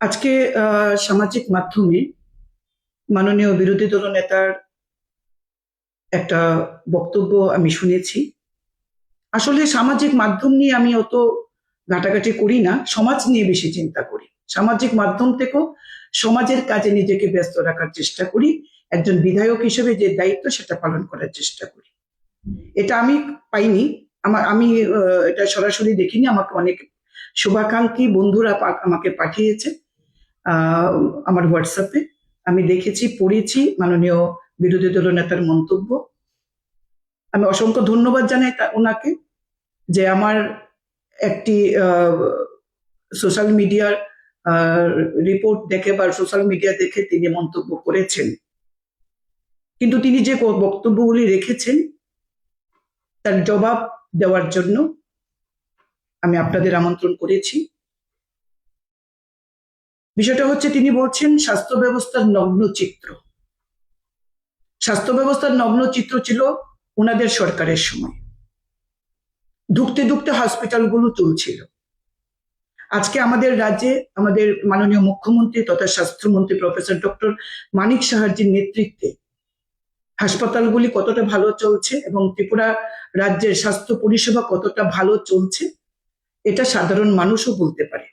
আজকে সামাজিক মাধ্যমে মাননীয় বিরোধী দল নেতার একটা বক্তব্য আমি শুনেছি। আসলে সামাজিক মাধ্যম নিয়ে আমি অত ঘাটাঘাটি করি না, সমাজ নিয়ে বেশি চিন্তা করি। সামাজিক মাধ্যম থেকেও সমাজের কাজে নিজেকে ব্যস্ত রাখার চেষ্টা করি। একজন বিধায়ক হিসেবে যে দায়িত্ব সেটা পালন করার চেষ্টা করি। এটা আমি পাইনি, আমি এটা সরাসরি দেখিনি। আমাকে অনেক শুভাকাঙ্ক্ষী বন্ধুরা আমাকে পাঠিয়েছে আমার হোয়াটসঅ্যাপে। আমি দেখেছি, পড়েছি মাননীয় বিরোধী দল নেতার মন্তব্য। আমি অসংখ্য ধন্যবাদ জানাই ওনাকে যে আমার একটি সোশ্যাল মিডিয়ার রিপোর্ট দেখে বা সোশ্যাল মিডিয়া দেখে তিনি মন্তব্য করেছেন। কিন্তু তিনি যে বক্তব্যগুলি রেখেছেন তার জবাব দেওয়ার জন্য আমি আপনাদের আমন্ত্রণ করেছি। বিষয়টা হচ্ছে, তিনি বলছেন স্বাস্থ্য ব্যবস্থার নগ্ন চিত্র। স্বাস্থ্য ব্যবস্থার নগ্ন চিত্র ছিল ওনাদের সরকারের সময়। ধুকতে ধুকতে হসপিটালগুলো চলছিল। আজকে আমাদের রাজ্যে আমাদের মাননীয় মুখ্যমন্ত্রী তথা স্বাস্থ্যমন্ত্রী প্রফেসর ডক্টর মানিক সাহাজির নেতৃত্বে হাসপাতালগুলি কতটা ভালো চলছে এবং ত্রিপুরা রাজ্যের স্বাস্থ্য পরিষেবা কতটা ভালো চলছে এটা সাধারণ মানুষও বলতে পারে।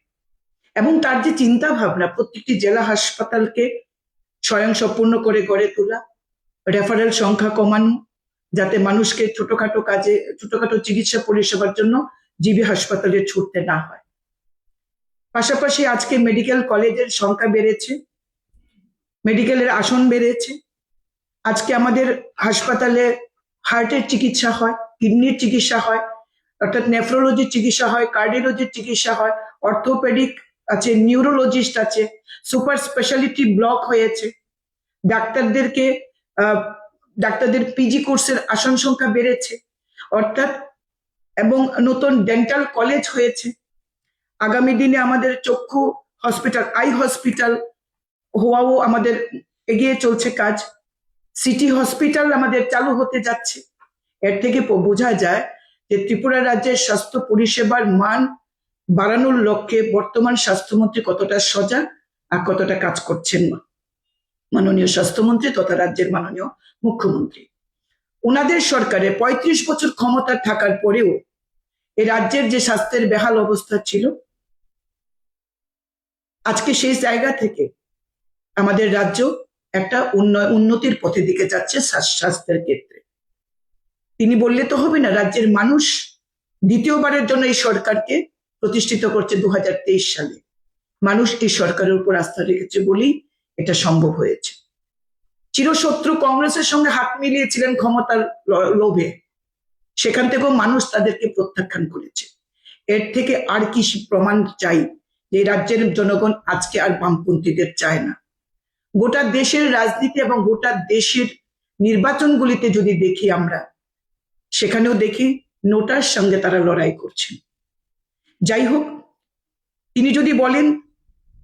এবং তার যে চিন্তা ভাবনা, প্রত্যেকটি জেলা হাসপাতালকে স্বয়ংসম্পূর্ণ করে গড়ে তোলা, রেফারেল সংখ্যা কমানো, যাতে মানুষকে ছোটখাটো চিকিৎসা পরিষেবার জন্য জিবি হাসপাতালে ছুটতে না হয়। পাশাপাশি আজকে মেডিকেল কলেজের সংখ্যা বেড়েছে, মেডিকেলের আসন বেড়েছে। আজকে আমাদের হাসপাতালে হার্টের চিকিৎসা হয়, কিডনির চিকিৎসা হয়, অর্থাৎ নেফ্রোলজির চিকিৎসা হয়, কার্ডিওলজির চিকিৎসা হয়, অর্থোপেডিক আছে, নিউরোলজিস্ট আছে, সুপার স্পেশালিটি ব্লক হয়েছে। ডাক্তারদের পিজি কোর্সের আসন সংখ্যা বেড়েছে, অর্থাৎ এবং নতুন ডেন্টাল কলেজ হয়েছে। আগামী দিনে আমাদের চক্ষু হসপিটাল, আই হসপিটাল হওয়াও আমাদের এগিয়ে চলছে কাজ। সিটি হসপিটাল আমাদের চালু হতে যাচ্ছে। এর থেকে বোঝা যায় যে ত্রিপুরা রাজ্যের স্বাস্থ্য পরিষেবার মান বাড়ানোর লক্ষ্যে বর্তমান স্বাস্থ্যমন্ত্রী কতটা সজাগ আর কতটা কাজ করছেন মাননীয় স্বাস্থ্যমন্ত্রী তথা রাজ্যের মাননীয় মুখ্যমন্ত্রী। ওনাদের সরকারে ৩৫ বছর ক্ষমতা থাকার পরেও এই রাজ্যের যে স্বাস্থ্যের বেহাল অবস্থা ছিল, আজকে সেই জায়গা থেকে আমাদের রাজ্য একটা উন্নতির পথে দিকে যাচ্ছে স্বাস্থ্যের ক্ষেত্রে। তিনি বললে তো হবে না, রাজ্যের মানুষ দ্বিতীয়বারের জন্য এই সরকারকে প্রতিষ্ঠিত করছে ২০২৩ সালে। মানুষ এই সরকারের উপর আস্থা রেখেছে বলেই এটা সম্ভব হয়েছে। চিরশত্রু কংগ্রেসের সঙ্গে হাত মিলিয়েছিলেন ক্ষমতার লোভে, সেখান থেকেও মানুষ তাদেরকে প্রত্যাখ্যান করেছে। এর থেকে আর কি প্রমাণ চাই যে রাজ্যের জনগণ আজকে আর বামপন্থীদের চায় না? গোটা দেশের রাজনীতি এবং গোটা দেশের নির্বাচনগুলিতে যদি দেখি আমরা, সেখানেও দেখি নোটার সঙ্গে তারা লড়াই করছেন। যাই হোক, তিনি যদি বলেন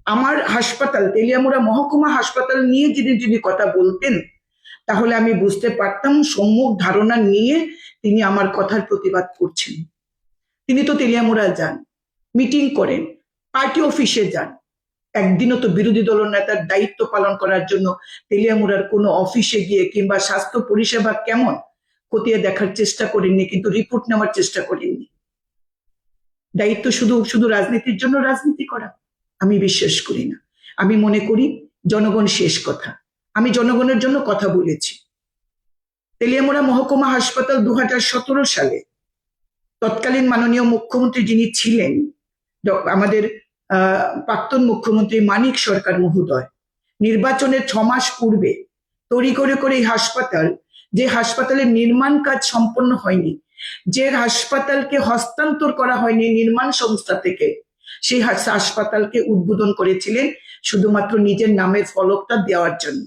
আমার হাসপাতাল তেলিয়ামুড়া মহকুমা হাসপাতাল নিয়ে যদি কথা বলতেন, তাহলে আমি বুঝতে পারতাম সম্মুখ ধারণা নিয়ে তিনি আমার কথার প্রতিবাদ করছেন। তিনি তো তেলিয়ামুড়া যান, মিটিং করেন, পার্টি অফিসে যান। একদিনও তো বিরোধী দল নেতার দায়িত্ব পালন করার জন্য তেলিয়ামুড়ার কোনো অফিসে গিয়ে কিংবা স্বাস্থ্য পরিষেবা কেমন খতিয়ে দেখার চেষ্টা করেননি, কিন্তু রিপোর্ট নেওয়ার চেষ্টা করেননি। দায়িত্ব শুধু শুধু রাজনীতির জন্য রাজনীতি করা আমি বিশ্বাস করি না। আমি মনে করি জনগণ শেষ কথা। আমি জনগণের জন্য কথা বলেছি। তেলিয়ামুড়া মহকুমা হাসপাতাল ২০১৭ সালে তৎকালীন মাননীয় মুখ্যমন্ত্রী যিনি ছিলেন, আমাদের প্রাক্তন মুখ্যমন্ত্রী মানিক সরকার মহোদয়, নির্বাচনের ৬ মাস পূর্বে তড়ি করে এই হাসপাতাল, যে হাসপাতালের নির্মাণ কাজ সম্পন্ন হয়নি, যে হাসপাতালকে হস্তান্তর করা হয়নি নির্মাণ সংস্থা থেকে, সেই হাসপাতালকে উদ্বোধন করেছিলেন শুধুমাত্র নিজের নামের ফলকটা দেওয়ার জন্য।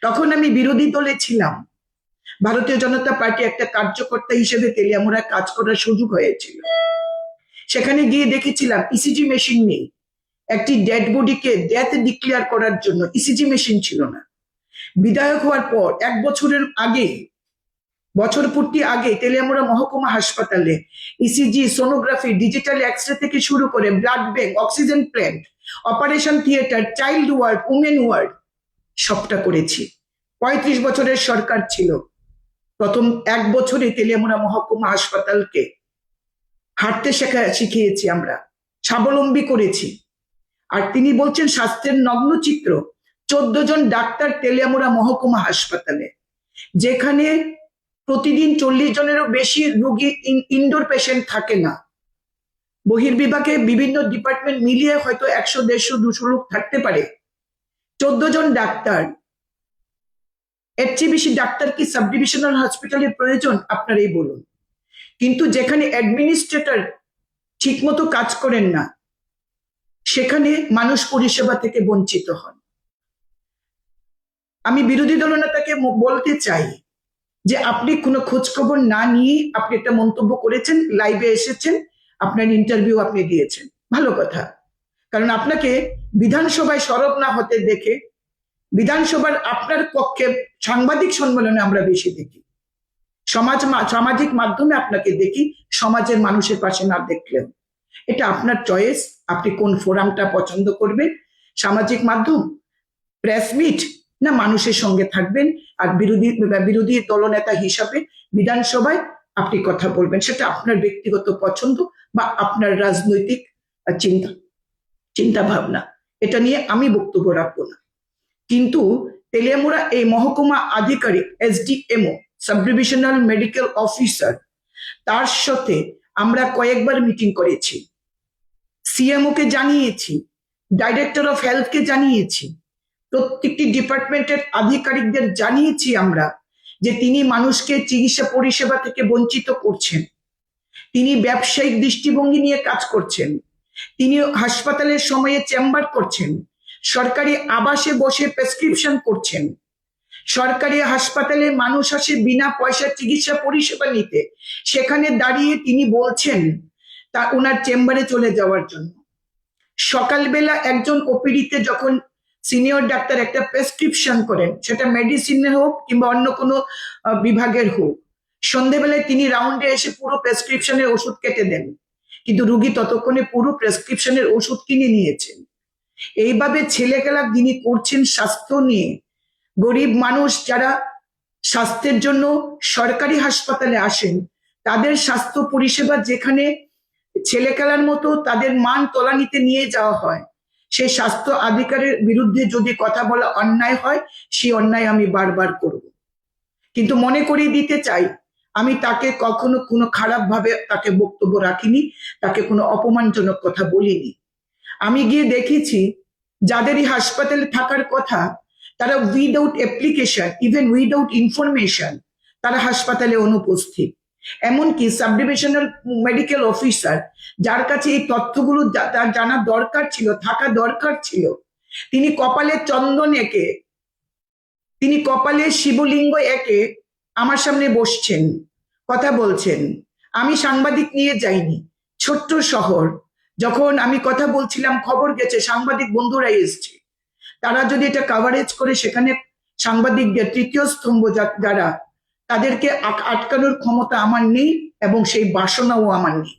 তখন আমি বিরোধী দলে ছিলাম, ভারতীয় জনতা পার্টি একটা কার্যকর্তা হিসেবে তেলিয়ামুড়ায় কাজ করার সুযোগ হয়েছিল। সেখানে গিয়ে দেখেছিলাম ইসিজি মেশিন নেই। একটি ডেড বডিকে ডেথ ডিক্লেয়ার করার জন্য ইসিজি মেশিন ছিল না। বিধায়ক হওয়ার পর ১ বছরের আগে বছর পূর্তি আগে তেলিয়ামুড়া মহকুমা হাসপাতালে ইসিজি, সোনোগ্রাফি, ডিজিটাল এক্সরে থেকে শুরু করে blood bank, oxygen plant, operation theatre, child ward, women ward সবটা করেছি। 35 বছরের সরকার ছিল, প্রথম 1 বছরে তেলিয়ামুড়া মহকুমা হাসপাতালকে হাঁটতে শিখিয়েছি, আমরা স্বাবলম্বী করেছি। আর তিনি বলছেন স্বাস্থ্যের নগ্ন চিত্র। 14 জন ডাক্তার তেলিয়ামুড়া মহকুমা হাসপাতালে, যেখানে প্রতিদিন 40 জনেরও বেশি রোগী ইনডোর পেশেন্ট থাকে না। বহির্বিভাগে বিভিন্ন ডিপার্টমেন্ট মিলিয়ে হয়তো 100, 150, 200 লোক থাকতে পারে। 14 জন ডাক্তার, এর চেয়ে বেশি ডাক্তার কি সাব ডিভিশনাল হসপিটালের প্রয়োজন? আপনারাই বলুন। কিন্তু যেখানে অ্যাডমিনিস্ট্রেটর ঠিক মতো কাজ করেন না, সেখানে মানুষ পরিষেবা থেকে বঞ্চিত হন। আমি বিরোধী দলনেতাকে বলতে চাই যে আপনি কোনো খোঁজ খবর না নিয়ে আপনি একটা মন্তব্য করেছেন, লাইভে এসেছেন, আপনার ইন্টারভিউ আপনি দিয়েছেন, ভালো কথা। কারণ আপনাকে বিধানসভায় সরব না হতে দেখে, বিধানসভার আপনার পক্ষে সাংবাদিক সম্মেলনে আমরা বেশি দেখি, সামাজিক মাধ্যমে আপনাকে দেখি, সমাজের মানুষের পাশে না দেখলেও। এটা আপনার চয়েস, আপনি কোন ফোরামটা পছন্দ করবেন, সামাজিক মাধ্যম, প্রেস মিট, না মানুষের সঙ্গে থাকবেন। আর বিরোধী দলনেতা হিসাবে বিধানসভায় আপনি কথা বলবেন, সেটা আপনার ব্যক্তিগত পছন্দ বা আপনার রাজনৈতিক চিন্তা ভাবনা, এটা নিয়ে আমি বক্তব্য রাখবো না। কিন্তু তেলিয়ামুড়া এই মহকুমা আধিকারিক, SDMO, sub divisional medical officer, তার সাথে আমরা কয়েকবার মিটিং করেছি, CMO কে জানিয়েছি, ডাইরেক্টর অফ হেলথকে জানিয়েছি, প্রত্যেকটি ডিপার্টমেন্টের আধিকারিকদের জানিয়েছি আমরা যে তিনি মানুষকে চিকিৎসা পরিষেবা থেকে বঞ্চিত করছেন, তিনি ব্যবসায়িক দৃষ্টিভঙ্গি নিয়ে কাজ করছেন, তিনি হাসপাতালের সময়ে চেম্বার করছেন, সরকারি আবাসে বসে প্রেসক্রিপশন করছেন, সরকারি হাসপাতালে মানুষ আসে বিনা পয়সা চিকিৎসা পরিষেবা নিতে, সেখানে দাঁড়িয়ে তিনি বলছেন তা ওনার চেম্বারে চলে যাওয়ার জন্য। সকালবেলা একজন ওপিডিতে যখন সিনিয়র ডাক্তার একটা প্রেসক্রিপশন করেন, সেটা মেডিসিনের হোক কিংবা অন্য কোনো বিভাগের হোক, সন্ধেবেলায় তিনি রাউন্ডে এসে পুরো প্রেসক্রিপশনের ওষুধ কেটে দেন, কিন্তু রুগী ততক্ষণে পুরো প্রেসক্রিপশনের ওষুধ কিনে নিয়েছেন। এইভাবে ছেলেখেলা তিনি করছেন স্বাস্থ্য নিয়ে। গরিব মানুষ যারা স্বাস্থ্যের জন্য সরকারি হাসপাতালে আসেন, তাদের স্বাস্থ্য পরিষেবা যেখানে ছেলেখেলার মতো তাদের মান তলানিতে নিয়ে যাওয়া হয়, সেই স্বাস্থ্য আধিকারের বিরুদ্ধে যদি কথা বলা অন্যায় হয়, সেই অন্যায় আমি বারবার করব। কিন্তু মনে করিয়ে দিতে চাই, আমি তাকে কখনো কোনো খারাপ ভাবে তাকে বক্তব্য রাখিনি, তাকে কোনো অপমানজনক কথা বলিনি। আমি গিয়ে দেখেছি যাদেরই হাসপাতালে থাকার কথা, তারা without application, even without information তারা হাসপাতালে অনুপস্থিত। এমনকি সাব ডিভিশনাল মেডিকেল অফিসার, যার কাছে এই তথ্যগুলো তার জানা দরকার ছিল, থাকা দরকার ছিল, তিনি কপালে চন্দন এঁকে, তিনি কপালে শিবলিঙ্গ এঁকে আমার সামনে বসছেন, কথা বলছেন। আমি সাংবাদিক নিয়ে যাইনি, ছোট্ট শহর, যখন আমি কথা বলছিলাম খবর গেছে, সাংবাদিক বন্ধুরা এসছে, তারা যদি এটা কাভারেজ করে, সেখানে সাংবাদিকদের তৃতীয় স্তম্ভ যারা, তাদেরকে আটকানোর ক্ষমতা আমার নেই এবং সেই বাসনাও আমার নেই।